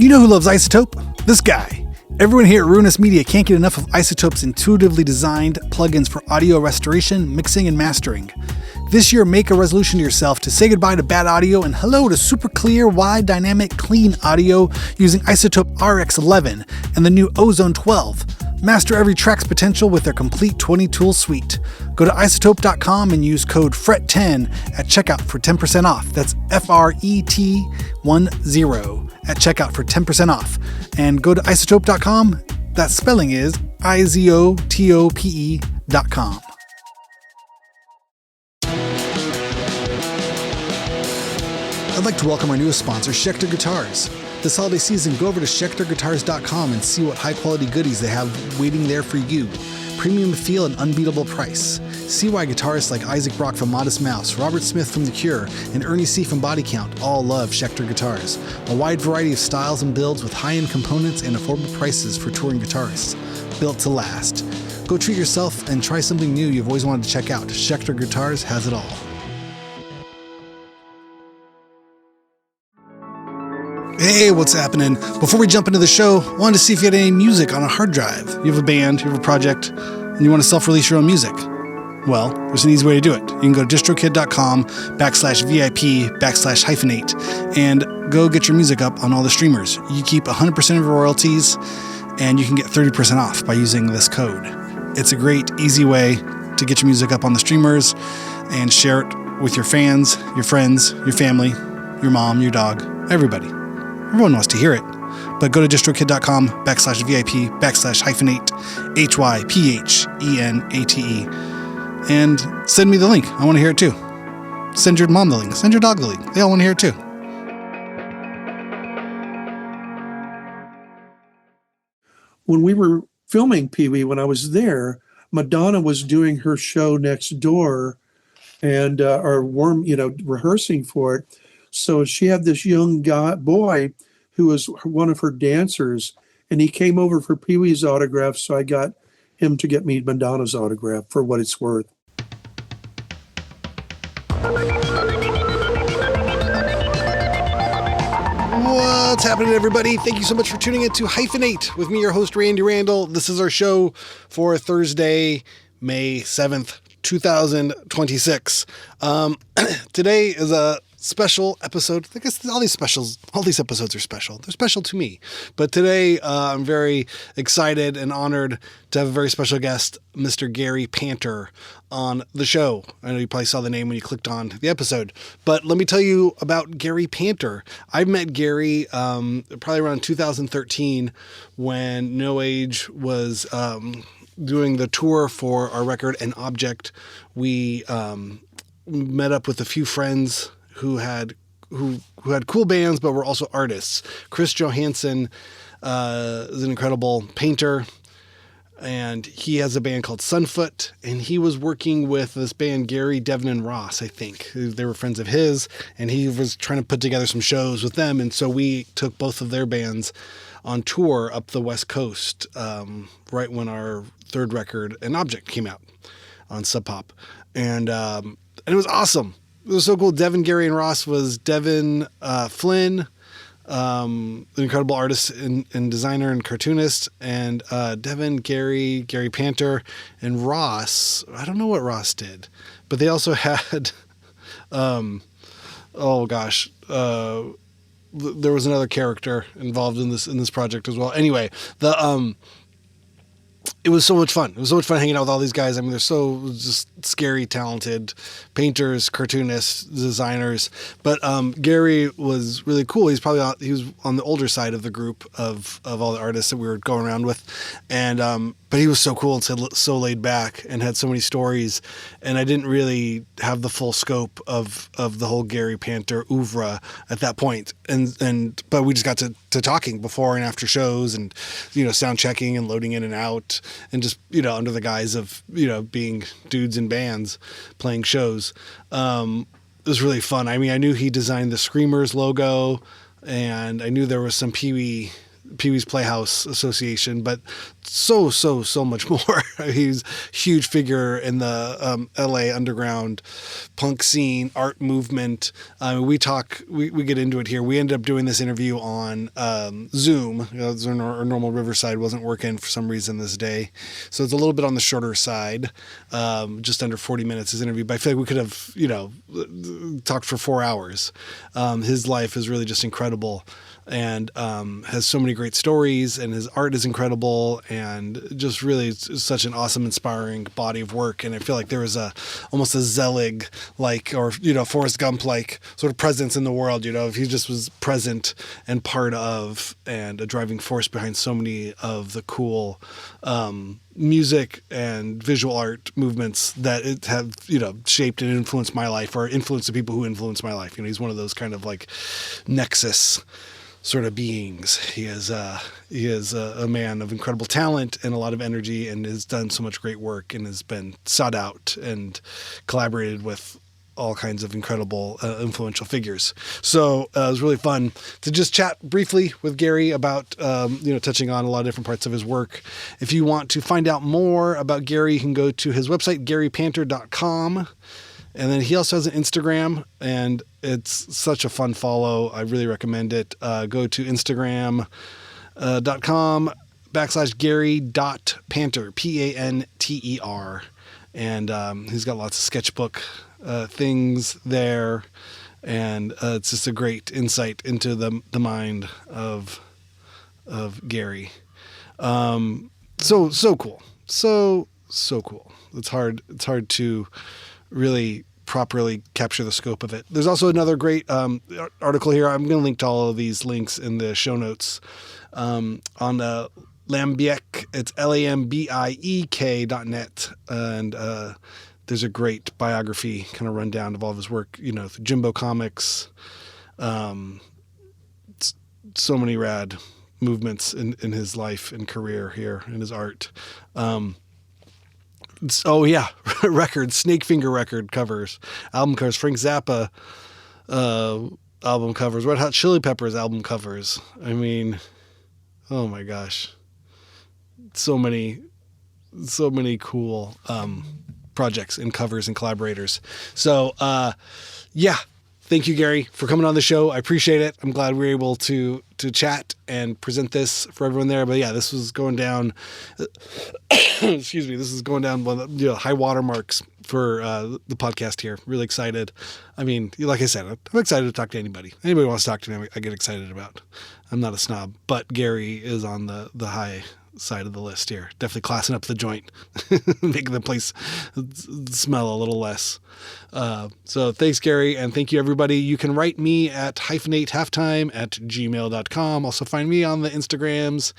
You know who loves Izotope? This guy. Everyone here at Ruinous Media can't get enough of Izotope's intuitively designed plugins for audio restoration, mixing, and mastering. This year, make a resolution to yourself to say goodbye to bad audio and hello to super clear, wide, dynamic, clean audio using Izotope RX11 and the new Ozone 12. Master every track's potential with their complete 20-tool suite. Go to izotope.com and use code FRET10 at checkout for 10% off. That's FRET10 at checkout for 10% off. And go to izotope.com. That spelling is izotope.com. I'd like to welcome our newest sponsor, Schecter Guitars. This holiday season, go over to schecterguitars.com and see what high-quality goodies they have waiting there for you. Premium feel and unbeatable price. See why guitarists like Isaac Brock from Modest Mouse, Robert Smith from The Cure, and Ernie C. from Body Count all love Schecter Guitars. A wide variety of styles and builds with high-end components and affordable prices for touring guitarists. Built to last. Go treat yourself and try something new you've always wanted to check out. Schecter Guitars has it all. Hey, what's happening? Before we jump into the show, I wanted to see if you had any music on a hard drive. You have a band, you have a project, and you want to self-release your own music. Well, there's an easy way to do it. You can go to distrokid.com/VIP/hyphenate and go get your music up on all the streamers. You keep 100% of your royalties, and you can get 30% off by using this code. It's a great, easy way to get your music up on the streamers and share it with your fans, your friends, your family, your mom, your dog, everybody. Everyone wants to hear it. But go to distrokid.com/VIP/hyphenate, HYPHENATE, and send me the link. I want to hear it too. Send your mom the link. Send your dog the link. They all want to hear it too. When we were filming Pee-wee, when I was there, Madonna was doing her show next door and rehearsing for it. So she had this young boy who was one of her dancers, and he came over for Pee-wee's autograph, so I got him to get me Madonna's autograph for what it's worth. What's happening, everybody? Thank you so much for tuning in to Hyphenate with me, your host, Randy Randall. This is our show for Thursday, May 7th, 2026. Today is a special episode. I guess all these episodes are special. They're special to me. But today, I'm very excited and honored to have a very special guest, Mr. Gary Panter, on the show. I know you probably saw the name when you clicked on the episode, but let me tell you about Gary Panter. I met Gary probably around 2013 when No Age was doing the tour for our record, An Object. We met up with a few friends who had cool bands, but were also artists. Chris Johansson is an incredible painter, and he has a band called Sunfoot, and he was working with this band, Gary, Devin, and Ross, I think. They were friends of his, and he was trying to put together some shows with them, and so we took both of their bands on tour up the West Coast right when our third record, An Object, came out on Sub Pop. And it was awesome. It was so cool. Devin, Gary, and Ross was Devin Flynn, an incredible artist and designer and cartoonist, and Devin, Gary Panter, and Ross. I don't know what Ross did, but they also had, there was another character involved in this project as well. Anyway, it was so much fun. It was so much fun hanging out with all these guys. I mean, they're so just scary, talented painters, cartoonists, designers. But Gary was really cool. He was on the older side of the group of all the artists that we were going around with, and but he was so cool and so laid back and had so many stories. And I didn't really have the full scope of the whole Gary Panter oeuvre at that point. But we just got to talking before and after shows, and sound checking and loading in and out, and just under the guise of being dudes in bands playing shows. It was really fun. I mean, I knew he designed the Screamers logo, and I knew there was some Pee-wee Pee Wee's Playhouse Association, but so much more. He's a huge figure in the LA underground punk scene, art movement. We get into it here. We ended up doing this interview on Zoom. Our normal Riverside wasn't working for some reason this day, so it's a little bit on the shorter side, just under 40 minutes his interview, but I feel like we could have, talked for 4 hours. His life is really just incredible, and has so many great stories, and his art is incredible, and just really such an awesome, inspiring body of work. And I feel like there was almost a Zelig like, or Forrest Gump like sort of presence in the world. If he just was present and part of, and a driving force behind so many of the cool music and visual art movements that it have shaped and influenced my life, or influenced the people who influenced my life. He's one of those kind of like nexus sort of beings. He is a man of incredible talent and a lot of energy, and has done so much great work, and has been sought out and collaborated with all kinds of incredible, influential figures. So it was really fun to just chat briefly with Gary about, touching on a lot of different parts of his work. If you want to find out more about Gary, you can go to his website, garypanter.com. And then he also has an Instagram, and it's such a fun follow. I really recommend it. Go to Instagram.com/Gary.Panter, Panter. And he's got lots of sketchbook things there. And it's just a great insight into the mind of Gary. So cool. So cool. It's hard to really properly capture the scope of it. There's also another great article here. I'm going to link to all of these links in the show notes on Lambiek. It's LAMBIEK.net. And there's a great biography kind of rundown of all of his work, through Jimbo Comics. So many rad movements in his life and career here in his art. Records, Snake Finger record covers, album covers, Frank Zappa album covers, Red Hot Chili Peppers album covers. I mean, oh my gosh, so many cool projects and covers and collaborators. So thank you, Gary, for coming on the show. I appreciate it. I'm glad we were able to chat and present this for everyone there. But yeah, this was going down. Excuse me. This is going down one of the high water marks for the podcast here. Really excited. I mean, like I said, I'm excited to talk to anybody. Anybody wants to talk to me, I get excited about. I'm not a snob, but Gary is on the high side of the list here. Definitely classing up the joint, making the place smell a little less. So thanks, Gary, and thank you, everybody. You can write me at hyphenatehalftime@gmail.com. Also find me on the Instagrams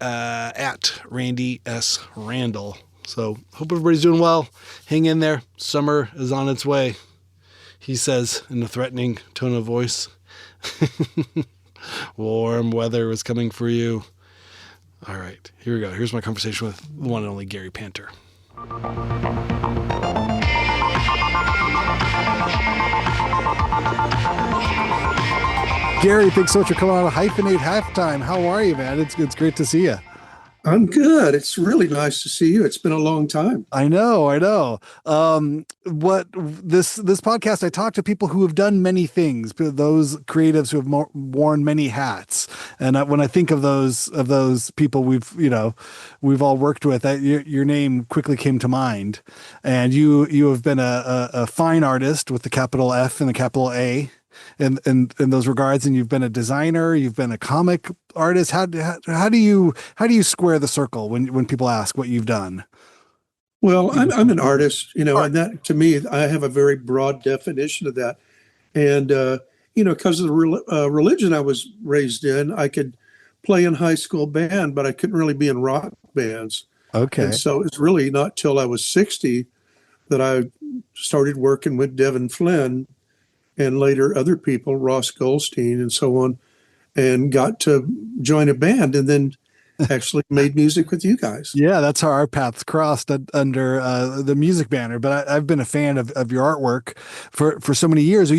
at Randy S. Randall. So hope everybody's doing well. Hang in there. Summer is on its way, he says in a threatening tone of voice. Warm weather is coming for you. All right, here we go. Here's my conversation with the one and only Gary Panter. Gary, thanks so much for coming on a Hyphenate Halftime. How are you, man? It's great to see you. I'm good. It's really nice to see you. It's been a long time. I know. What this podcast, I talk to people who have done many things, those creatives who have worn many hats. And when I think of those people we've all worked with, your name quickly came to mind. And you have been a fine artist with the capital F and the capital A. In those regards, and you've been a designer, you've been a comic artist. How do you square the circle when people ask what you've done? Well, I'm an artist, and that, to me, I have a very broad definition of that. And because of the religion I was raised in, I could play in high school band, but I couldn't really be in rock bands. Okay. And so it's really not till I was 60 that I started working with Devin Flynn, and later other people, Ross Goldstein and so on, and got to join a band. And then actually made music with you guys. Yeah, that's how our paths crossed under the music banner. But I've been a fan of your artwork for so many years.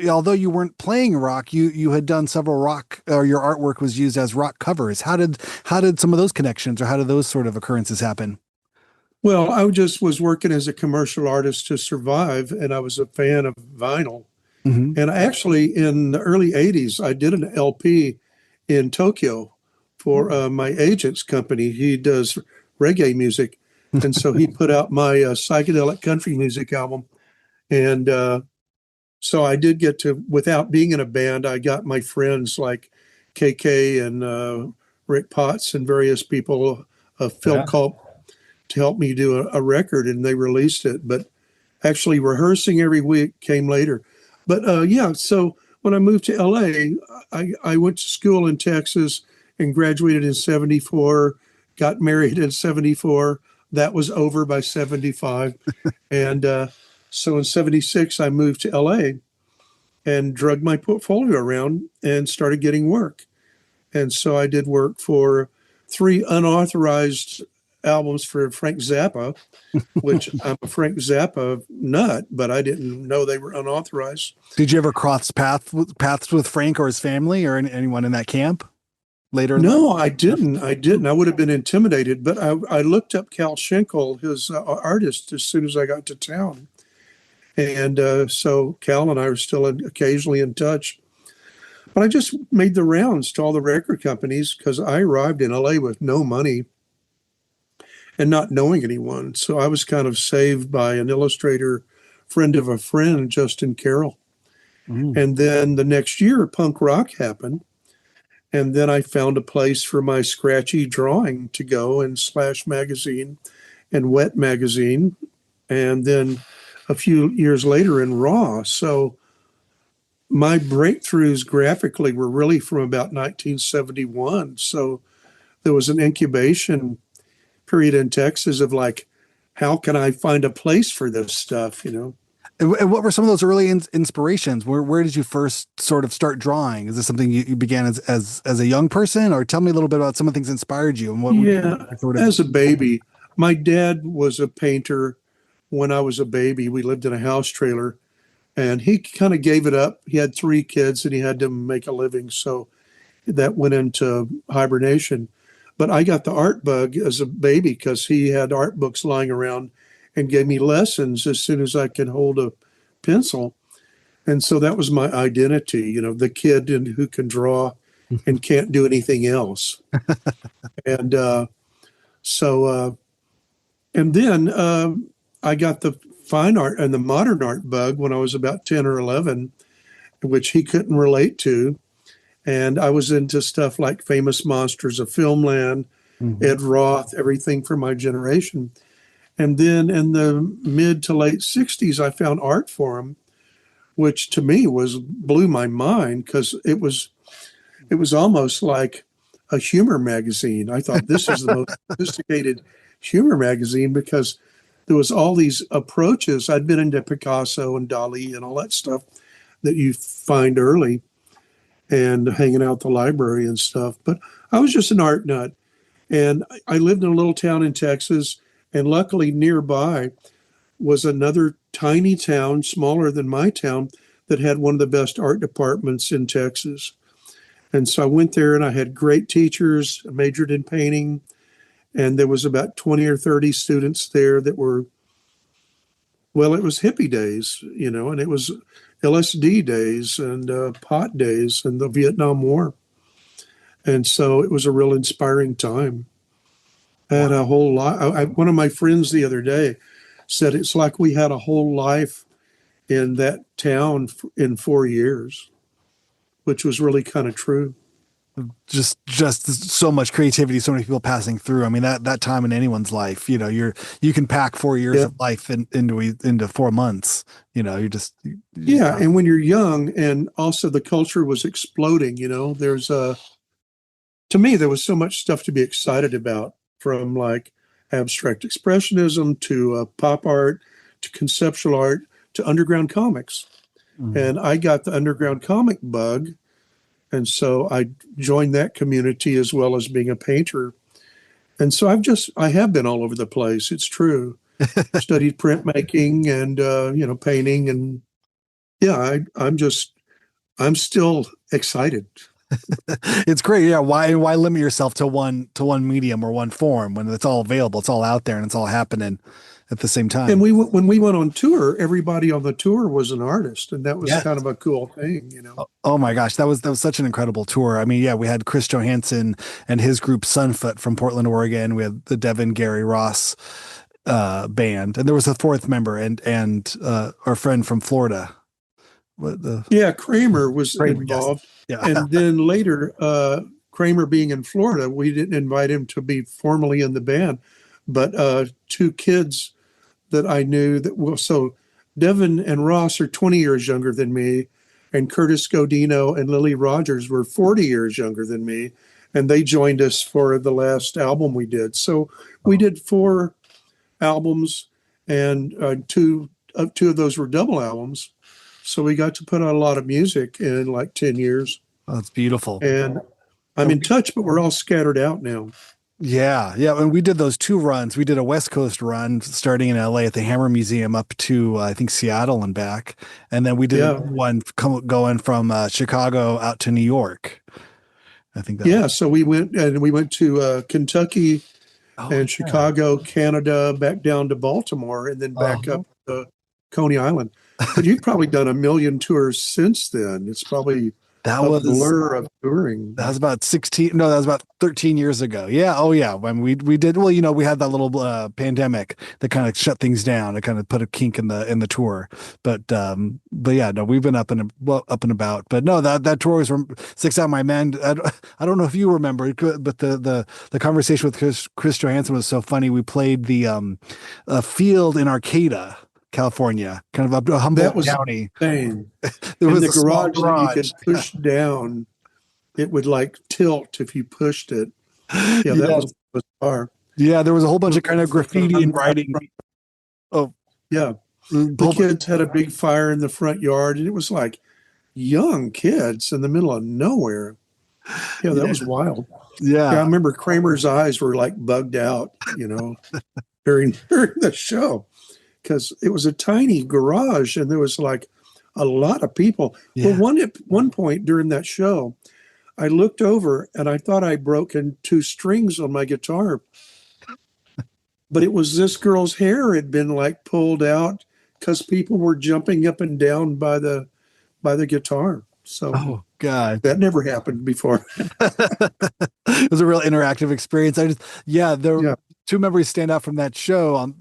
Although you weren't playing rock, you had done several rock, or your artwork was used as rock covers. How did some of those connections, or how did those sort of occurrences happen? Well, I just was working as a commercial artist to survive, and I was a fan of vinyl. Hmm. And actually, in the early 80s, I did an LP in Tokyo for my agent's company. He does reggae music. And so he put out my psychedelic country music album. And so I did get to, without being in a band, I got my friends like KK and Rick Potts and various people, Phil Yeah. Culp, to help me do a record, and they released it. But actually, rehearsing every week came later. But yeah, so when I moved to LA, I went to school in Texas and graduated in 74, got married in 74. That was over by 75. And so in 76, I moved to LA and drug my portfolio around and started getting work. And so I did work for 3 unauthorized albums for Frank Zappa, which I'm a Frank Zappa nut, but I didn't know they were unauthorized. Did you ever cross paths with Frank or his family or anyone in that camp later in life? No, I didn't. I didn't. I would have been intimidated, but I looked up Cal Schenkel, his artist, as soon as I got to town. And so Cal and I are still occasionally in touch. But I just made the rounds to all the record companies because I arrived in LA with no money and not knowing anyone. So I was kind of saved by an illustrator friend of a friend, Justin Carroll. Mm. And then the next year, punk rock happened. And then I found a place for my scratchy drawing to go in Slash Magazine and Wet Magazine. And then a few years later in Raw. So my breakthroughs graphically were really from about 1971. So there was an incubation period in Texas of like, how can I find a place for this stuff, you know? And what were some of those early inspirations? Where did you first sort of start drawing? Is this something you began as a young person, or tell me a little bit about some of the things that inspired you and what Yeah, sort of. as a baby, my dad was a painter when I was a baby. We lived in a house trailer and he kind of gave it up. He had 3 kids and he had to make a living. So that went into hibernation. But I got the art bug as a baby because he had art books lying around and gave me lessons as soon as I could hold a pencil. And so that was my identity, you know, the kid who can draw and can't do anything else. And and then I got the fine art and the modern art bug when I was about 10 or 11, which he couldn't relate to. And I was into stuff like Famous Monsters of Filmland, Mhm. Ed Roth, everything from my generation. And then in the mid to late 60s, I found art for him, which to me blew my mind because it was almost like a humor magazine. I thought this is the most sophisticated humor magazine because there was all these approaches. I'd been into Picasso and Dali and all that stuff that you find early and hanging out at the library and stuff. But I was just an art nut. And I lived in a little town in Texas, and luckily nearby was another tiny town, smaller than my town, that had one of the best art departments in Texas. And so I went there and I had great teachers, majored in painting, and there was about 20 or 30 students there that were, well, it was hippie days, you know, and it was LSD days and pot days and the Vietnam War. And so it was a real inspiring time. I had a whole lot. One of my friends the other day said it's like we had a whole life in that town in 4 years, which was really kind of true. Just so much creativity, so many people passing through. I mean, that time in anyone's life, you can pack 4 years Yeah. of life into 4 months. You just Yeah. And when you're young, and also the culture was exploding, you know, to me, there was so much stuff to be excited about, from like abstract expressionism to pop art to conceptual art to underground comics. Mhm. And I got the underground comic bug. And so I joined that community as well as being a painter. And so I have been all over the place. It's true. Studied printmaking and, painting. And yeah, I'm still excited. It's great. Yeah. Why limit yourself to one medium or one form when it's all available, it's all out there and it's all happening at the same And time. when we went on tour, everybody on the tour was an artist, and that was Yeah. kind of a cool thing, Oh my gosh, that was such an incredible tour. I mean, yeah, we had Chris Johansson and his group Sunfoot from Portland, Oregon. We had the Devin Gary Ross band, and there was a fourth member, and our friend from Florida. What the Yeah, Kramer was Kramer, yes. involved. Yeah. And then later, Kramer being in Florida, we didn't invite him to be formally in the band, but two kids that I knew so Devin and Ross are 20 years younger than me, and Curtis Godino and Lily Rogers were 40 years younger than me, and they joined us for the last album we did. So we did 4 albums, and two of those were double albums. So we got to put out a lot of music in like 10 years. Oh, that's beautiful. And I'm in touch, but we're all scattered out now. Yeah, yeah. And we did those 2 runs. We did a West Coast run starting in LA at the Hammer Museum up to I think Seattle and back, and then we did one going from Chicago out to New York. I think that. Yeah, so we went to Kentucky and Chicago, Canada, back down to Baltimore, and then back up to Coney Island. But you've probably done a million tours since then. It's probably that a was blur of touring. That was about 16. No, that was about 13 years ago. Yeah. Oh, yeah. When we did. Well, we had that little pandemic that kind of shut things down. It kind of put a kink in the tour. But yeah, no, we've been up and about. But no, that tour was from 6 Out My Men. I don't know if you remember, but the conversation with Chris Johansson was so funny. We played the field in Arcata, California, kind of a Humboldt County. Insane. There was the a small garage that you could push down. It would like tilt if you pushed it. Yeah, that was bizarre. Yeah, there was a whole bunch of kind of graffiti and writing. Oh, yeah. The kids had a big fire in the front yard, and it was like young kids in the middle of nowhere. Yeah, that was wild. Yeah. I remember Kramer's eyes were like bugged out, during the show, because it was a tiny garage and there was like a lot of people. Yeah. Well, at one point during that show, I looked over and I thought I'd broken 2 strings on my guitar. But it was this girl's hair had been like pulled out because people were jumping up and down by the guitar. So, oh God, that never happened before. It was a real interactive experience. Two memories stand out from that show.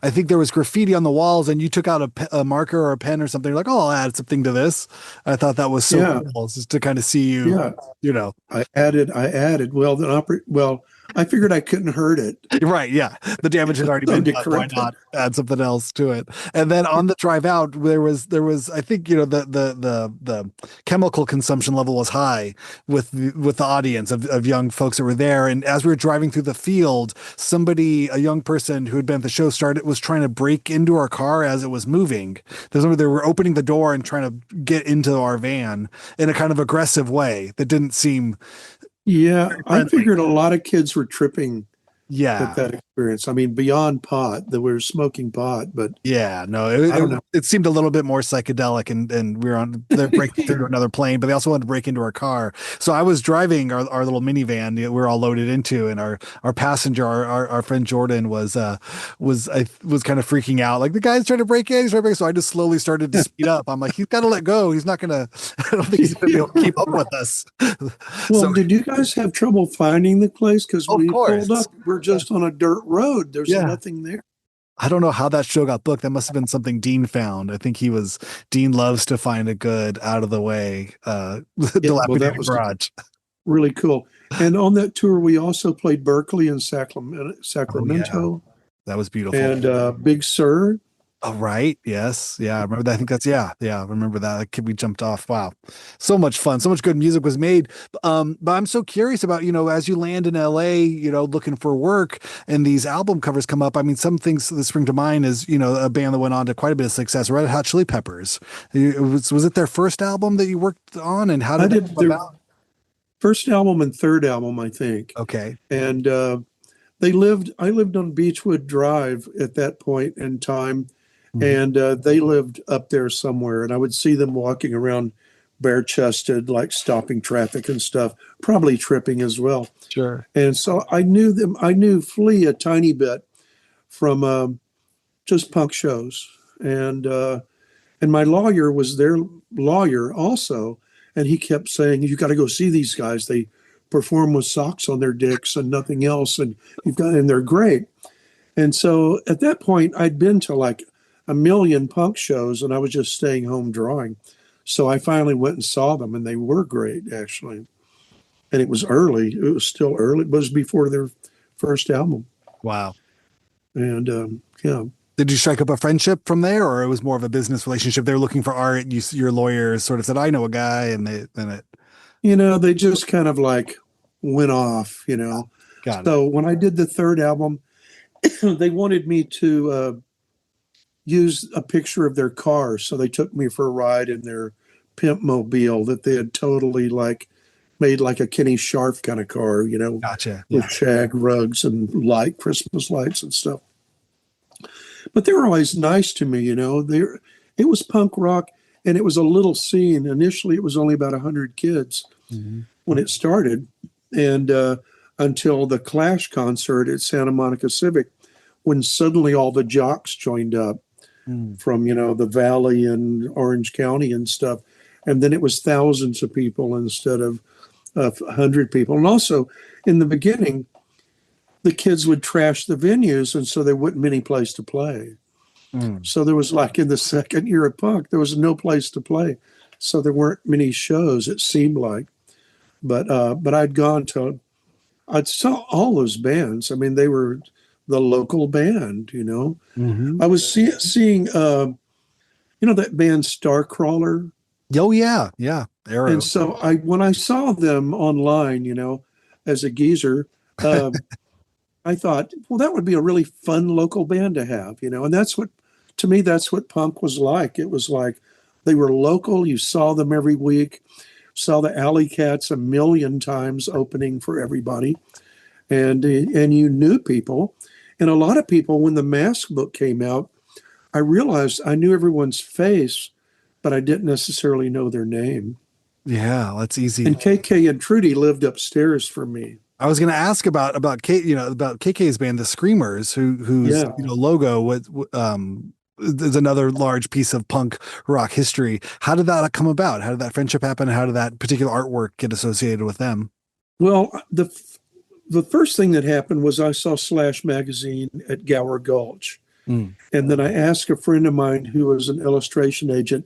I think there was graffiti on the walls, and you took out a marker or a pen or something. You're like, oh, I'll add something to this. I thought that was so cool, just to kind of see you. Yeah. I added. Well, I figured I couldn't hurt it. Right. Yeah. The damage had already been done. Why not add something else to it? And then on the drive out, there was, I think, the chemical consumption level was high with the audience of young folks that were there. And as we were driving through the field, a young person who had been at the show was trying to break into our car as it was moving. They were opening the door and trying to get into our van in a kind of aggressive way that didn't seem. Yeah, I figured a lot of kids were tripping Yeah. at that experience. I mean, beyond pot, that we were smoking pot, but yeah, no, I don't know. It seemed a little bit more psychedelic, and we were they're breaking through another plane, but they also wanted to break into our car. So I was driving our little minivan we were all loaded into, and our passenger, our friend Jordan was kind of freaking out, like the guy's trying to break in, so I just slowly started to speed up. I'm like, he's got to let go. He's not gonna. I don't think he's gonna be able to keep up with us. Well, did you guys have trouble finding the place? Because we pulled up, we're just on a dirt road. There's nothing there. I don't know how that show got booked. That must have been something Dean found. I think Dean loves to find a good out of the way dilapidated garage. Really cool. And on that tour, we also played Berkeley and Sacramento. Oh, yeah. That was beautiful. And Big Sur. Oh, right. Yes. Yeah. I remember that. I think that's, yeah. I remember that. We jumped off. Wow. So much fun. So much good music was made. But I'm so curious about, as you land in LA, looking for work and these album covers come up. I mean, some things that spring to mind is, a band that went on to quite a bit of success, Red Hot Chili Peppers. Was it their first album that you worked on, and how did it come about? First album and third album, I think. Okay. And I lived on Beechwood Drive at that point in time, Mhm. and they lived up there somewhere. And I would see them walking around bare chested, like stopping traffic and stuff, probably tripping as well. Sure. And so I knew them. I knew Flea a tiny bit from just punk shows, and my lawyer was their lawyer also, and he kept saying, "You got to go see these guys. They perform with socks on their dicks and nothing else, and they're great." And so at that point, I'd been to like a million punk shows, and I was just staying home drawing. So I finally went and saw them, and they were great actually. And it was early. It was still early. It was before their first album. Wow. And yeah. Did you strike up a friendship from there, or it was more of a business relationship? They were looking for art. Your lawyer sort of said, "I know a guy," and then it They just kind of like went off. got it. So when I did the third album, they wanted me to use a picture of their car. So they took me for a ride in their pimp mobile that they had totally like made like a Kenny Scharf kind of car, Gotcha. with Yeah. shag rugs and Christmas lights and stuff. But they were always nice to me. It was punk rock, and it was a little scene. Initially, it was only about 100 kids Mhm. when it started, and until the Clash concert at Santa Monica Civic, when suddenly all the jocks joined up Mm. from the Valley and Orange County and stuff, and then it was thousands of people instead of 100 people. And also, in the beginning, the kids would trash the venues, and so there wasn't many place to play. Mm. So there was like in the second year of punk, there was no place to play, so there weren't many shows. It seemed like, but I'd saw all those bands. I mean, they were the local band. Hmm. I was seeing that band Starcrawler, Oh yeah, yeah. and Arrow. so when I saw them online, as a geezer. I thought, well, that would be a really fun local band to have. And to me, that's what punk was like. It was like they were local. You saw them every week, saw the Alley Cats a million times opening for everybody. And you knew people. And a lot of people, when the Mask book came out, I realized I knew everyone's face, but I didn't necessarily know their name. Yeah, that's easy. And KK and Trudy lived upstairs from me. I was going to ask about about KK's band, the Screamers, whose Yeah. logo is another large piece of punk rock history. How did that come about? How did that friendship happen? How did that particular artwork get associated with them? Well, the first thing that happened was I saw Slash magazine at Gower Gulch. Mm. And then I asked a friend of mine who was an illustration agent,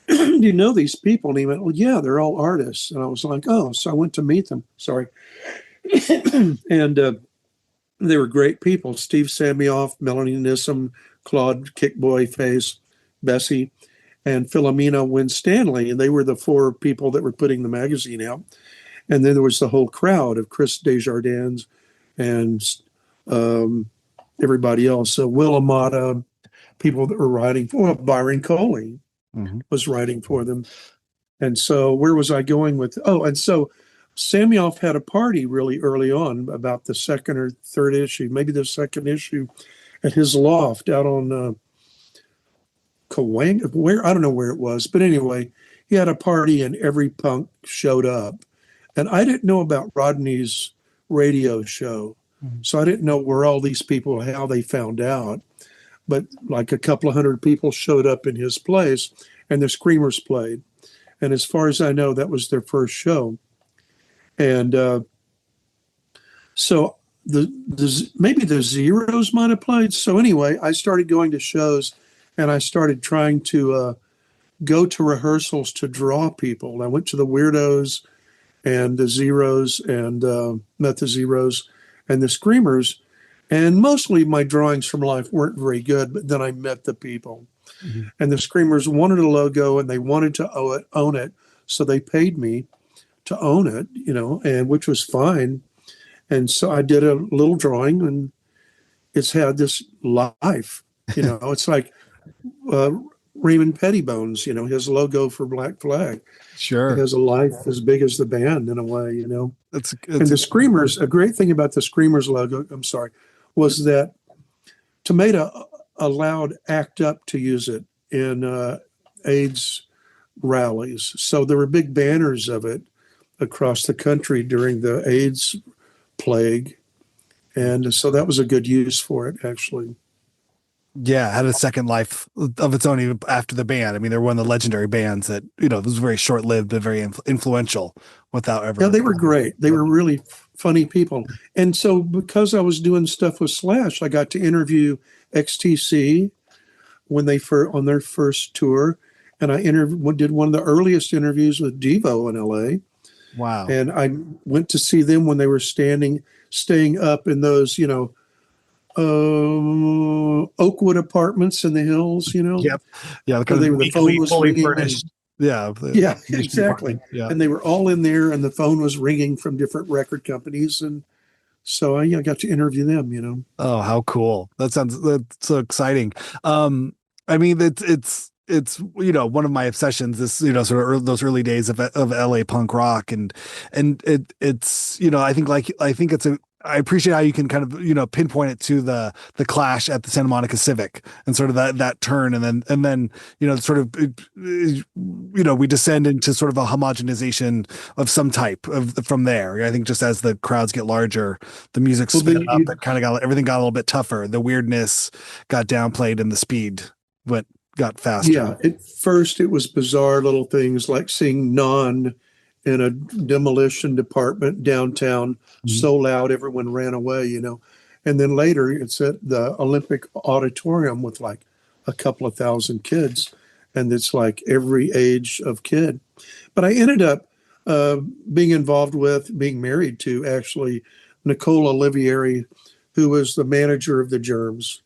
"Do you know these people?" And he went, "Well, yeah, they're all artists." And I was like, "Oh," so I went to meet them. Sorry. And they were great people. Steve Samioff, Melanie Nissom, Claude Kickboy Face, Bessie, and Philomena Winstanley. And they were the four people that were putting the magazine out. And then there was the whole crowd of Chris Desjardins and everybody else. So Will Amata, people that were writing for Byron Coley Mhm. was writing for them. And so where was I going with? Oh, and so Samioff had a party really early on about the second or third issue, maybe the second issue, at his loft out on Cahuenga, where I don't know where it was, but anyway, he had a party and every punk showed up. And I didn't know about Rodney's radio show. Mhm. So I didn't know where all these people, how they found out. But like a couple of hundred people showed up in his place and the Screamers played. And as far as I know, that was their first show. And so maybe the Zeros might have played. So anyway, I started going to shows and I started trying to go to rehearsals to draw people. And I went to the Weirdos and the Zeros and met the Zeros and the Screamers. And mostly my drawings from life weren't very good, but then I met the people. Mhm. And the Screamers wanted a logo and they wanted to own it. So they paid me to own it, and which was fine. And so I did a little drawing and it's had this life. It's like Raymond Pettibone's, his logo for Black Flag. It Sure. has a life as big as the band in a way. And It's the Screamers, a great thing about the Screamers logo, I'm sorry, was that Tomato allowed ACT UP to use it in AIDS rallies. So there were big banners of it across the country during the AIDS plague. And so that was a good use for it, actually. yeah, it had a second life of its own even after the band. I mean, they're one of the legendary bands that, it was very short lived, but very influential without Yeah, ever. they were great. They were really funny people. And so because I was doing stuff with Slash, I got to interview XTC when on their first tour. And I did one of the earliest interviews with Devo in LA. Wow. And I went to see them when they were staying up in those, Oakwood apartments in the hills, Yep. Yeah. where Kind of the phone was fully ringing furnished. Yeah. The yeah, conditioned exactly. apartment. Yeah. And they were all in there and the phone was ringing from different record companies. And so I got to interview them. Oh, how cool. That's so exciting. I mean, it's one of my obsessions, this, sort of those early days of LA punk rock, and I think I appreciate how you can kind of, pinpoint it to the Clash at the Santa Monica Civic and sort of that turn. And then, sort of, we descend into sort of a homogenization of some type from there. I think just as the crowds get larger, the music Well, sped then up and kind of everything got a little bit tougher. The weirdness got downplayed and the speed got faster. yeah, at first it was bizarre little things like seeing Non in a demolition department downtown Mhm. so loud everyone ran away. And then later it's at the Olympic Auditorium with like a couple of thousand kids. And it's like every age of kid. But I ended up uh, being married to actually Nicole Olivieri, who was the manager of the Germs.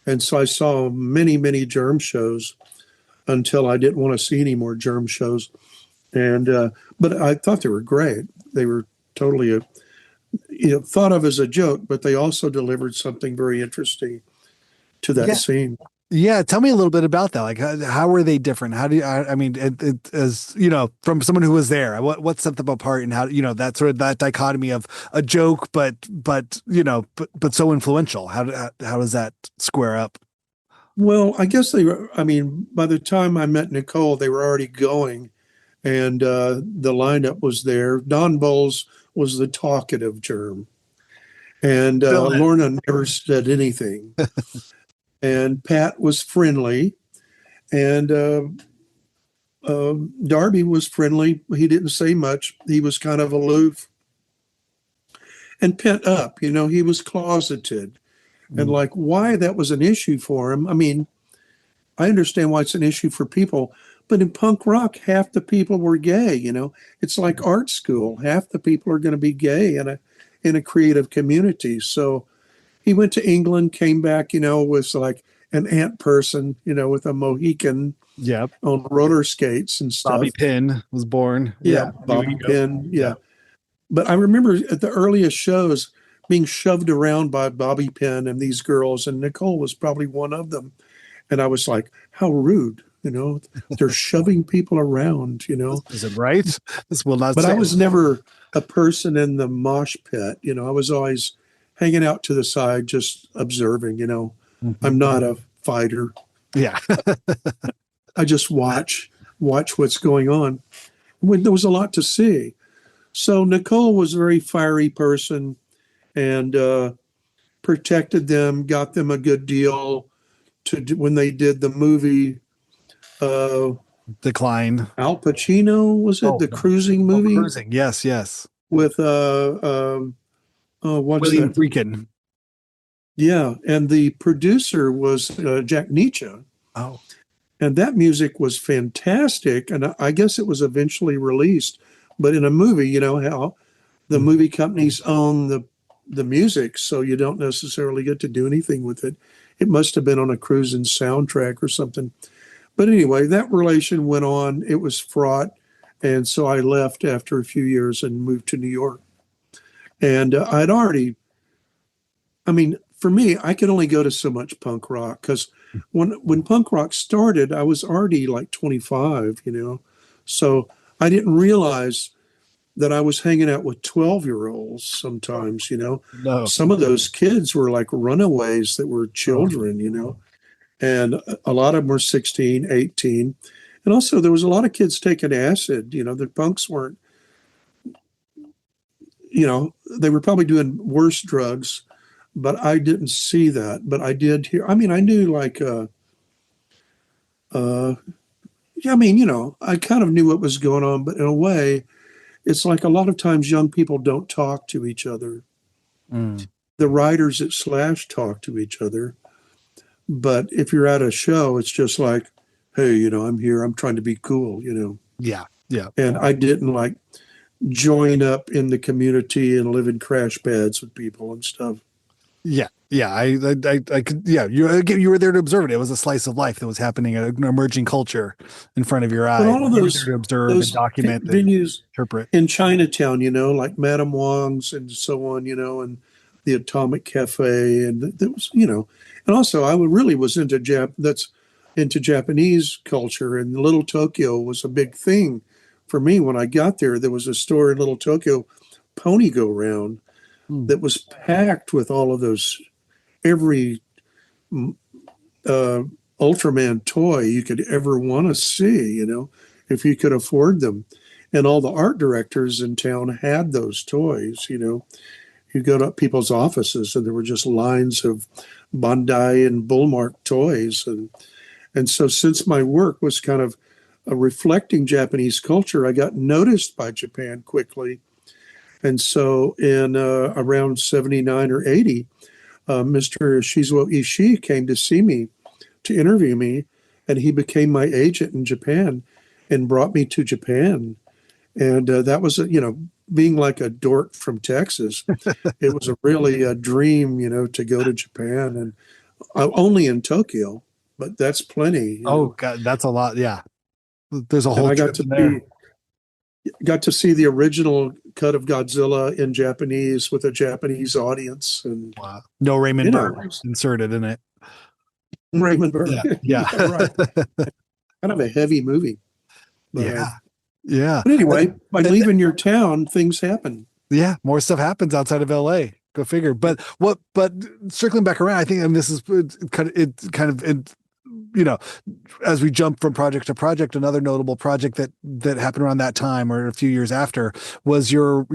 And so I saw many, many Germ shows until I didn't want to see any more Germ shows. And but I thought they were great. They were totally thought of as a joke, but they also delivered something very interesting to that Yeah. scene. Yeah, tell me a little bit about that. Like, how were they different? How do you, I mean, as from someone who was there, what set them apart, and how, that sort of that dichotomy of a joke, but so influential. How does that square up? Well, I guess they were. I mean, by the time I met Nicole, they were already going, and the lineup was there. Don Bowles was the talkative germ, and Still is. Lorna never said anything. And Pat was friendly, and Darby was friendly. He didn't say much. He was kind of aloof and pent up. He was closeted, and Mm. like why that was an issue for him. I mean, I understand why it's an issue for people, but in punk rock, half the people were gay. It's like art school. Half the people are going to be gay in a creative community. So he went to England, came back, was like an ant person, with a Mohican Yep. on roller skates and Bobby stuff. Pin was born. Yeah, Yeah. New Bobby Ego. Pin. Yeah. Yeah. But I remember at the earliest shows being shoved around by Bobby Pin and these girls, and Nicole was probably one of them. And I was like, how rude, they're shoving people around. Is it right? This will not But I stand. was never a person in the mosh pit. I was always hanging out to the side, just observing. Mhm. I'm not a fighter. Yeah. I just watch what's going on. When there was a lot to see. So Nicole was a very fiery person and protected them, got them a good deal when they did the movie. Uh, Decline. Al Pacino, was it Oh, the cruising movie cruising. Yes. Yes. with what's William that? Freakin. Yeah, and the producer was Jack Nietzsche, Oh. and that music was fantastic. And I guess it was eventually released, but in a movie, how the Mm. movie companies own the music, so you don't necessarily get to do anything with it. It must have been on a cruising soundtrack or something. But anyway, that relation went on. It was fraught. And so I left after a few years and moved to New York. And I'd already, I mean, for me, I could only go to so much punk rock because when punk rock started, I was already like 25, so I didn't realize that I was hanging out with 12-year-olds sometimes. No. Some of those kids were like runaways that were children. And a lot of them were 16, 18. And also there was a lot of kids taking acid. The punks weren't, they were probably doing worse drugs, but I didn't see that. But I did hear, I mean, I knew like, yeah, I mean, I kind of knew what was going on, but in a way, it's like a lot of times young people don't talk to each other. Mm. The writers at Slash talk to each other. But if you're at a show, it's just like, hey, I'm here. I'm trying to be cool. Yeah. Yeah. And I didn't like join up in the community and live in crash pads with people and stuff. Yeah. Yeah. I could, yeah. You were there to observe it. It was a slice of life that was happening, an emerging culture in front of your eyes. But all of You were those, there to observe those and document venues interpret. in Chinatown, like Madame Wong's and so on, and the Atomic Cafe. And there was, and also I really was into into Japanese culture, and Little Tokyo was a big thing for me. When I got there, there was a store in Little Tokyo, Pony Go Round, that was packed with all of those, every Ultraman toy you could ever want to see, if you could afford them. And all the art directors in town had those toys. You go to people's offices and there were just lines of Bandai and Bullmark toys. And so since my work was kind of reflecting Japanese culture, I got noticed by Japan quickly. And so in around 79 or 80, Mr. Shizuo Ishii came to see me, to interview me, and he became my agent in Japan and brought me to Japan. And that was, being like a dork from Texas, it was really a dream, to go to Japan, and only in Tokyo, but that's plenty. God, that's a lot. Yeah. There's a whole and I trip there. got to see the original cut of Godzilla in Japanese with a Japanese audience, and Wow. No Raymond Burr inserted in it. Raymond Burr. Yeah. Yeah. Right. Kind of a heavy movie. But, yeah. Yeah. But anyway, by leaving your town, things happen. Yeah. More stuff happens outside of LA. Go figure. But circling back around, I think, and this is as we jump from project to project, another notable project that happened around that time or a few years after was your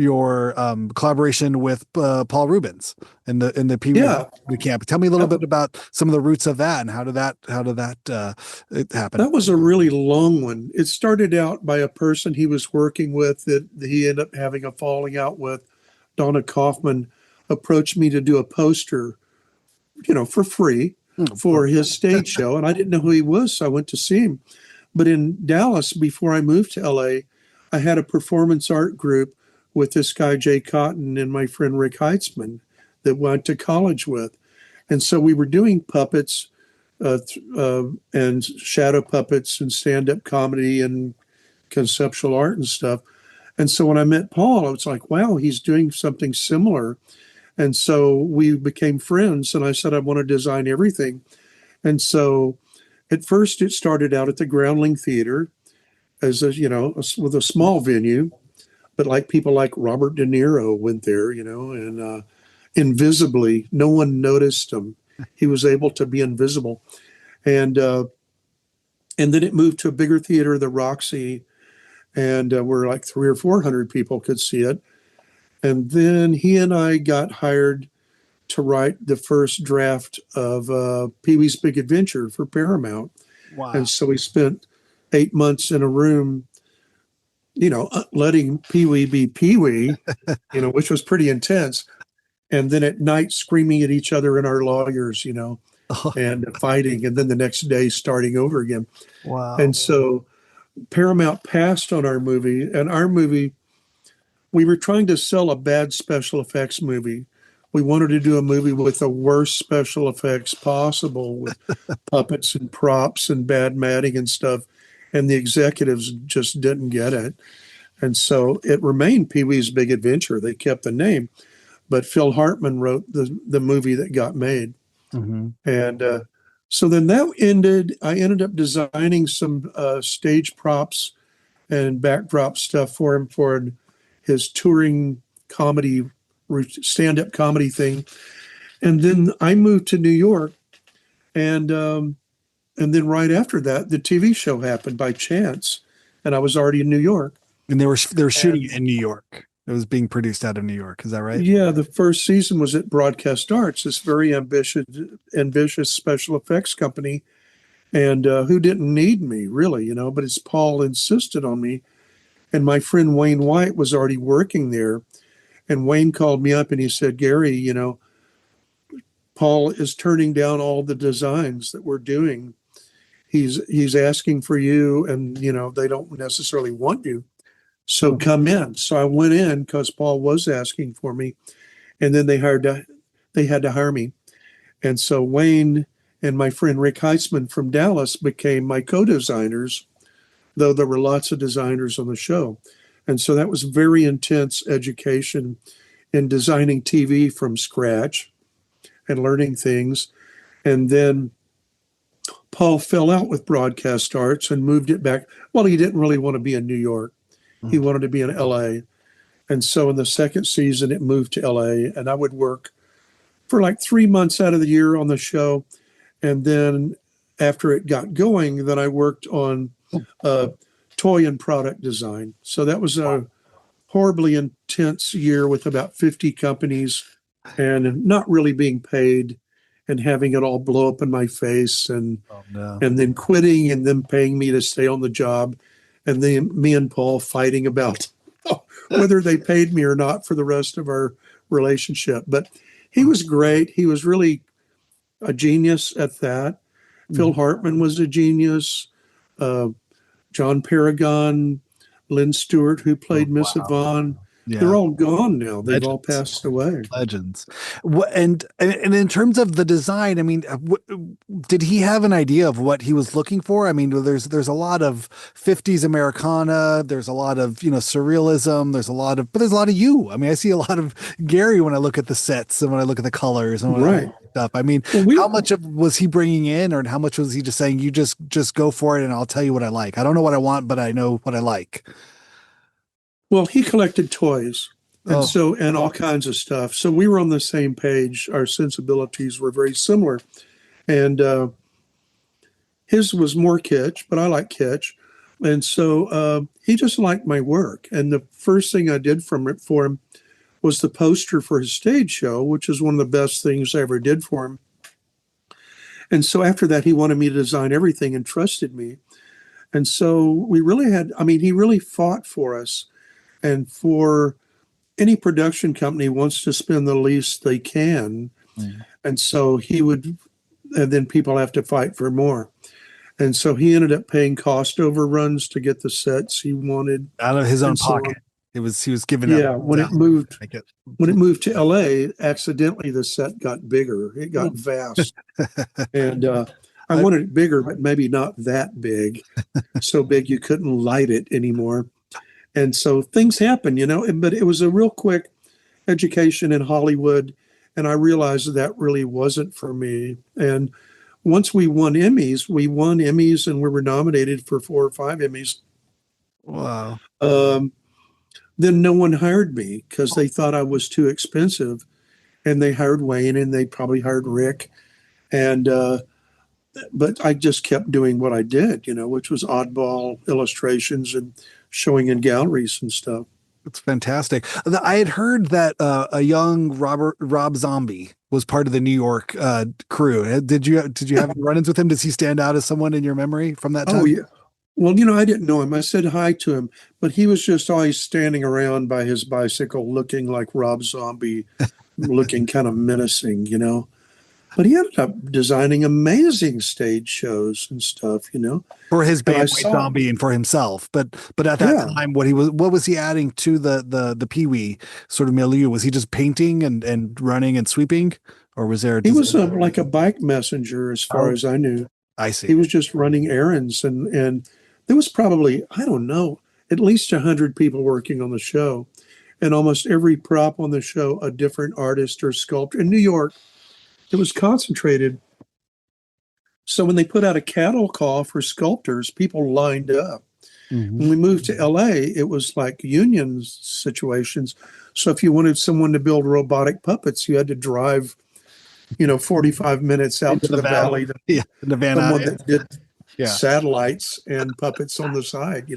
collaboration with Paul Rubens in the Pee Wee camp. Tell me a little bit about some of the roots of that and how did that it happen? That was a really long one. It started out by a person he was working with that he ended up having a falling out with. Donna Kaufman approached me to do a poster, for free. For his stage show, and I didn't know who he was, so I went to see him. But in Dallas, before I moved to LA, I had a performance art group with this guy Jay Cotton and my friend Rick Heitzman that went to college with, and so we were doing puppets and shadow puppets and stand-up comedy and conceptual art and stuff. And so when I met Paul, I was like, wow, he's doing something similar. And so we became friends, and I said I want to design everything. And so at first it started out at the Groundling Theater as with a small venue, but like people like Robert De Niro went there, and invisibly, no one noticed him. He was able to be invisible. And then it moved to a bigger theater, the Roxy, and where like 300 or 400 people could see it. And then he and I got hired to write the first draft of Pee-wee's Big Adventure for Paramount. Wow. And so we spent 8 months in a room, letting Pee-wee be Pee-wee, which was pretty intense. And then at night screaming at each other and our lawyers, and fighting. And then the next day starting over again. Wow. And so Paramount passed on our movie, and our movie, we were trying to sell a bad special effects movie. We wanted to do a movie with the worst special effects possible, with puppets and props and bad matting and stuff. And the executives just didn't get it. And so it remained Pee-wee's Big Adventure. They kept the name. but Phil Hartman wrote the movie that got made. Mm-hmm. And so then that ended. I ended up designing some stage props and backdrop stuff for him for his touring comedy, stand-up comedy thing. And then I moved to New York, and then right after that, the TV show happened by chance, and I was already in New York. And they were shooting And it in New York. It was being produced out of New York. Is that right? yeah, the first season was at Broadcast Arts, this very ambitious special effects company, and who didn't need me really, but it's Paul insisted on me, and my friend Wayne White was already working there, and Wayne called me up and he said, Gary, Paul is turning down all the designs that we're doing. He's asking for you, and they don't necessarily want you. So come in. So I went in because Paul was asking for me, and then they had to hire me. And so Wayne and my friend Rick Heitzman from Dallas became my co-designers, though there were lots of designers on the show. And so that was very intense education in designing TV from scratch and learning things. And then Paul fell out with Broadcast Arts and moved it back. Well, he didn't really want to be in New York. He wanted to be in LA. And so in the second season, it moved to LA, and I would work for like 3 months out of the year on the show. And then after it got going, then I worked on toy and product design. So that was a horribly intense year with about 50 companies and not really being paid and having it all blow up in my face and then quitting and them paying me to stay on the job. And then me and Paul fighting about whether they paid me or not for the rest of our relationship. But he was great. He was really a genius at that. Phil Hartman was a genius. John Paragon, Lynn Stewart, who played Miss Yvonne. Yeah. They're all gone now. They've all passed away. Legends. And in terms of the design, I mean, did he have an idea of what he was looking for? I mean, there's a lot of 50s Americana. There's a lot of, surrealism. There's a lot of you. I mean, I see a lot of Gary when I look at the sets and when I look at the colors and when I look up. I mean, how much was he bringing in, or how much was he just saying, you just go for it and I'll tell you what I like? I don't know what I want, but I know what I like. Well, he collected toys and all kinds of stuff. So we were on the same page. Our sensibilities were very similar. And his was more kitsch, but I like kitsch. And so he just liked my work. And the first thing I did for him was the poster for his stage show, which is one of the best things I ever did for him. And so after that, he wanted me to design everything and trusted me. And so we really he really fought for us. And for any production company wants to spend the least they can. And so and then people have to fight for more. And so he ended up paying cost overruns to get the sets he wanted. Out of his own pocket. He was giving up. Yeah, when it moved to LA, accidentally the set got bigger. It got vast. And I wanted it bigger, but maybe not that big. So big you couldn't light it anymore. And so things happen, but it was a real quick education in Hollywood. And I realized that really wasn't for me. And once we won Emmys and we were nominated for 4 or 5 Emmys. Wow. Then no one hired me because they thought I was too expensive. And they hired Wayne and they probably hired Rick. And, but I just kept doing what I did, which was oddball illustrations and showing in galleries and stuff. It's fantastic. I had heard that a young Rob Zombie was part of the New York crew. Did you have run-ins with him? Does he stand out as someone in your memory from that time? Oh, yeah. Well, I didn't know him. I said hi to him, but he was just always standing around by his bicycle looking like Rob Zombie, looking kind of menacing, But he ended up designing amazing stage shows and stuff, for his band White Zombie and for himself. But at that time, what was he adding to the Pee Wee sort of milieu? Was he just painting and running and sweeping, or was there? He was like a bike messenger, as far as I knew. I see. He was just running errands, and there was probably, I don't know, at least 100 people working on the show, and almost every prop on the show, a different artist or sculptor. In New York, it was concentrated. So when they put out a cattle call for sculptors, people lined up. When we moved to LA, it was like union situations. So if you wanted someone to build robotic puppets, you had to drive, 45 minutes out Into to the the valley valley. to Yeah, the Van someone that did Yeah. satellites and puppets on the side.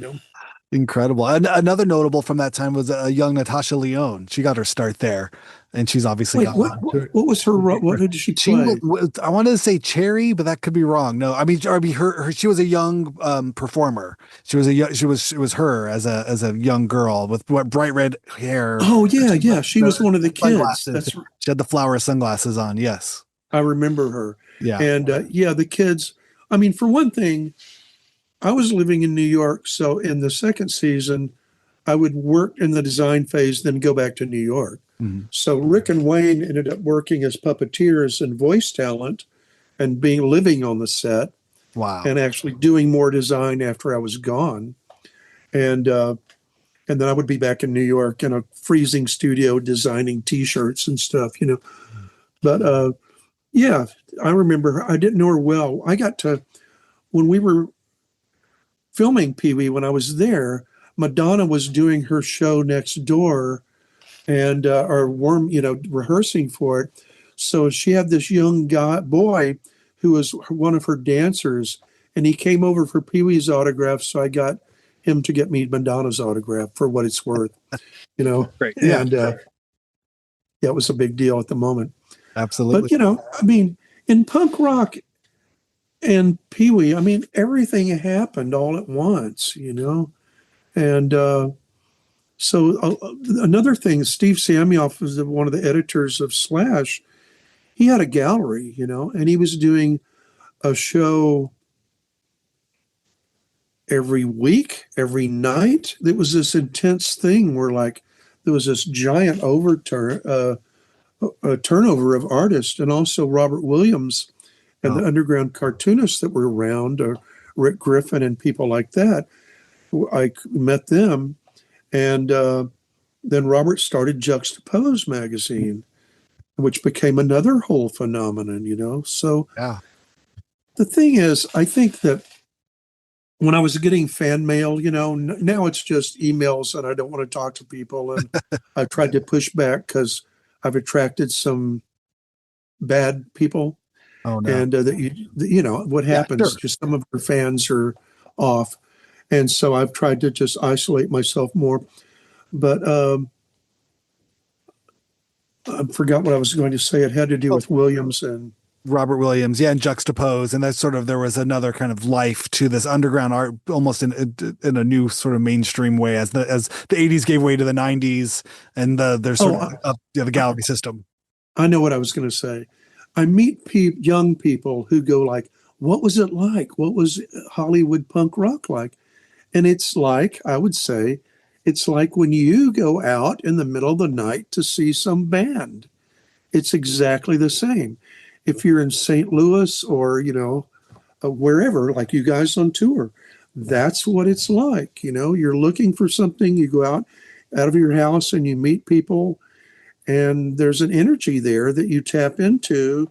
Incredible. And another notable from that time was a young Natasha Lyonne. She got her start there, and she's obviously Wait, got what was her role? What did she She play? I wanted to say Cherry, but that could be wrong. No, I mean she was a young performer. It was her as a young girl with what bright red hair. Oh yeah, yeah. She was one of the kids. Sunglasses. She had the flower sunglasses on. Yes. I remember her. Yeah. And yeah, the kids. I mean, for one thing, I was living in New York, so in the second season, I would work in the design phase, then go back to New York. Mhm. So Rick and Wayne ended up working as puppeteers and voice talent and living on the set Wow. and actually doing more design after I was gone. And then I would be back in New York in a freezing studio designing T-shirts and stuff. But yeah, I remember her. I didn't know her well. When we were filming Pee Wee, when I was there, Madonna was doing her show next door and rehearsing for it. So she had this young boy who was one of her dancers, and he came over for Pee Wee's autograph. So I got him to get me Madonna's autograph for what it's worth. Great. Yeah. And yeah, it was a big deal at the moment. Absolutely. But I mean, in punk rock and Pee Wee, I mean, everything happened all at once. And another thing, Steve Samioff was one of the editors of Slash. He had a gallery, and he was doing a show every week, every night. It was this intense thing where there was this giant turnover of artists, and also Robert Williams and the underground cartoonists that were around, or Rick Griffin and people like that. I met them, and then Robert started Juxtapose magazine, which became another whole phenomenon. So Yeah. the thing is, I think that when I was getting fan mail, now it's just emails and I don't want to talk to people. And I've tried to push back because I've attracted some bad people. Oh no. And what happens, Yeah, sure. just some of our fans are off. And so I've tried to just isolate myself more. But I forgot what I was going to say. It had to do with Williams and Robert Williams, yeah, and Juxtapose, and that's there was another kind of life to this underground art, almost in a new sort of mainstream way, as the '80s gave way to the '90s, and there's the gallery system. I know what I was going to say. I meet young people who go like, "What was it like? What was Hollywood punk rock like?" And it's like, I would say, it's like when you go out in the middle of the night to see some band. It's exactly the same. If you're in St. Louis or, wherever, like you guys on tour, that's what it's like. You're looking for something, you go out of your house and you meet people, and there's an energy there that you tap into,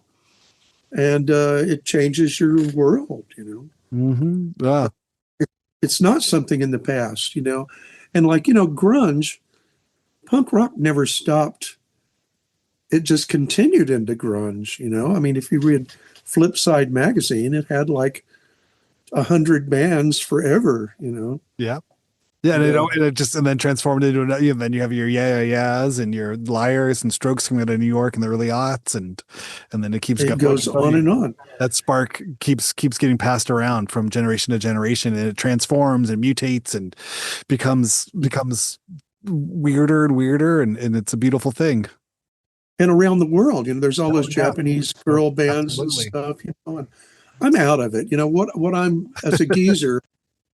and it changes your world. Mm-hmm. Yeah. It's not something in the past, and grunge, punk rock never stopped. It just continued into grunge. I mean, if you read Flipside magazine, it had like 100 bands forever. Yeah. Yeah, and it then transformed into another. And then you have your yeah yeahs and your liars and Strokes coming out of New York in the early aughts, and then it keeps it goes on and on. That spark keeps getting passed around from generation to generation, and it transforms and mutates and becomes weirder and weirder, and it's a beautiful thing. And around the world, there's all those Japanese girl bands and stuff. And I'm out of it. What I'm as a geezer.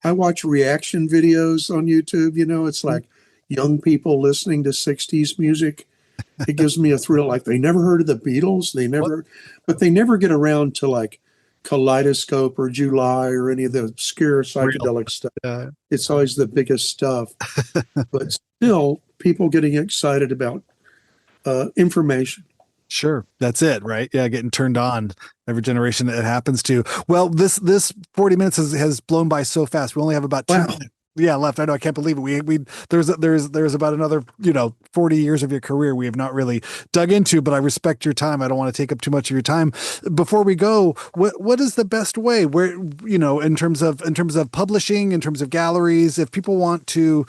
I watch reaction videos on YouTube. It's like young people listening to 60s music. It gives me a thrill. Like they never heard of the Beatles. But they never get around to like Kaleidoscope or July or any of the obscure psychedelic stuff. It's always the biggest stuff. But still, people getting excited about information. Sure. That's it, right? Yeah, getting turned on every generation that it happens to. Well, this 40 minutes has blown by so fast. We only have about 2 minutes. Yeah, left. I know. I can't believe it. We there's about another 40 years of your career we have not really dug into, but I respect your time. I don't want to take up too much of your time. Before we go, what is the best way where in terms of publishing, in terms of galleries, if people want to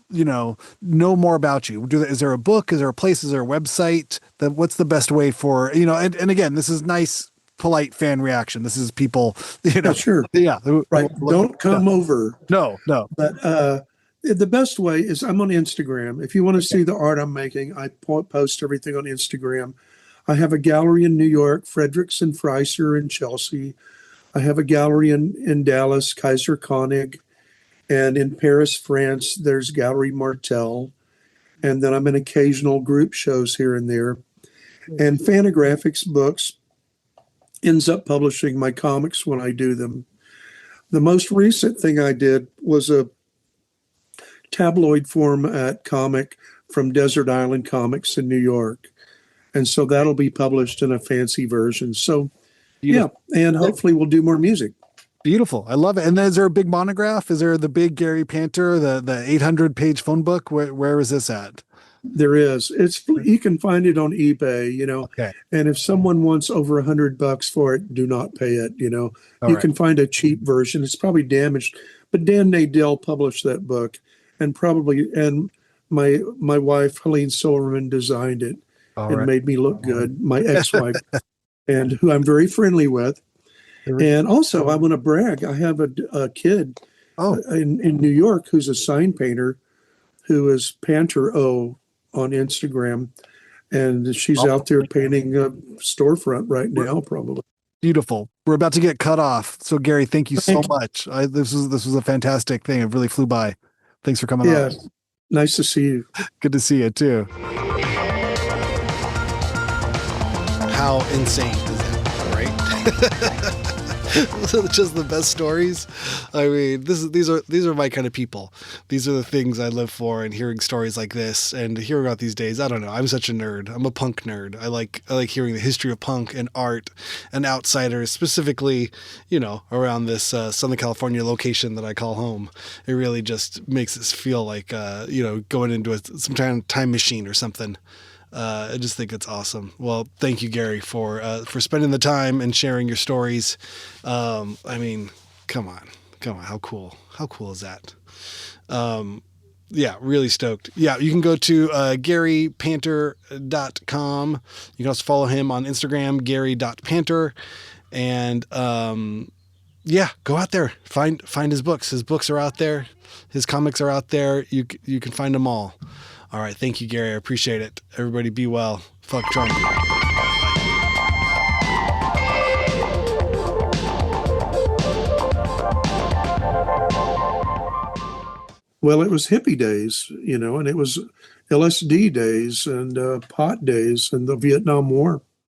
know more about you? Is there a book? Is there a place? Is there a website? What's the best way for and again, this is nice, polite fan reaction. This is people, Yeah, sure. Yeah. Right. Don't come over. No. But the best way is I'm on Instagram. If you want to see the art I'm making, I post everything on Instagram. I have a gallery in New York, Fredericks and Freiser in Chelsea. I have a gallery in Dallas, Kaiser Koenig. And in Paris, France, there's Gallery Martel. And then I'm in occasional group shows here and there. And Fantagraphics Books ends up publishing my comics when I do them. The most recent thing I did was a tabloid format comic from Desert Island Comics in New York. And so that'll be published in a fancy version. So, yeah, and hopefully we'll do more music. Beautiful. I love it. And then is there a big monograph? Is there the big Gary Panter, the 800-page phone book? Where is this at? There is. You can find it on eBay, Okay. And if someone wants over $100 for it, do not pay it, You right. can find a cheap version. It's probably damaged, but Dan Nadell published that book, and my wife Helene Silverman designed it and made me look good. My ex-wife, and who I'm very friendly with. And also, I want to brag. I have a kid in New York who's a sign painter, who is Panter O on Instagram, and she's out there painting a storefront right now, probably. Beautiful. We're about to get cut off, so Gary, thank you so much. This was a fantastic thing. It really flew by. Thanks for coming on. Yeah, nice to see you. Good to see you too. How insane is that, right? Just the best stories. I mean, these are my kind of people. These are the things I live for, and hearing stories like this and hearing about these days. I don't know. I'm such a nerd. I'm a punk nerd. I like hearing the history of punk and art and outsiders, specifically, around this Southern California location that I call home. It really just makes us feel like going into some kind of time machine or something. I just think it's awesome. Well, thank you, Gary, for spending the time and sharing your stories. I mean, come on. How cool is that? Yeah, really stoked. Yeah, you can go to GaryPanter.com. You can also follow him on Instagram, Gary.Panter. And yeah, go out there, find his books. His books are out there. His comics are out there. You can find them all. All right. Thank you, Gary. I appreciate it. Everybody be well. Fuck Trump. Well, it was hippie days, and it was LSD days and pot days and the Vietnam War.